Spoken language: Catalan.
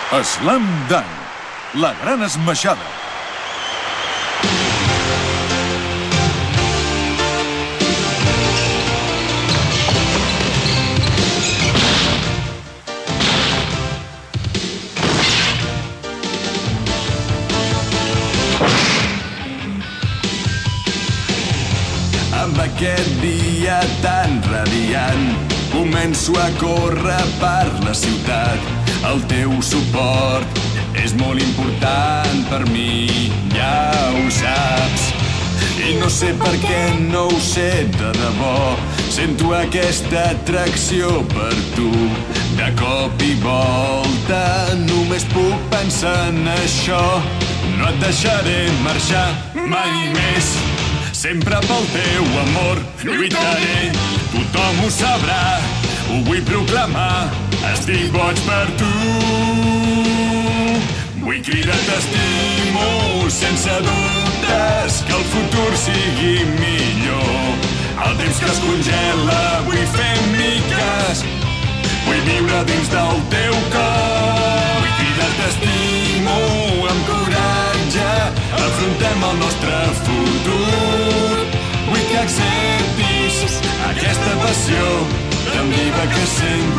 Slam Dunk, la gran esmaixada. Amb aquest dia tan radiant començo a córrer per la ciutat. El teu suport és molt important per mi, ja ho saps. I no sé per què, no ho sé de debò, sento aquesta atracció per tu. De cop i volta només puc pensar en això. No et deixaré marxar mai més. Sempre pel teu amor lluitaré, tothom ho sabrà, ho vull proclamar, estic boig per tu. Vull cridar t'estimo sense dubtes, que el futur sigui millor. El temps que es congela vull fer miques, vull viure dins del teu cor. Vull cridar t'estimo amb coratge, afrontem el nostre futur. Vull que acceptis aquesta passió tan viva que sento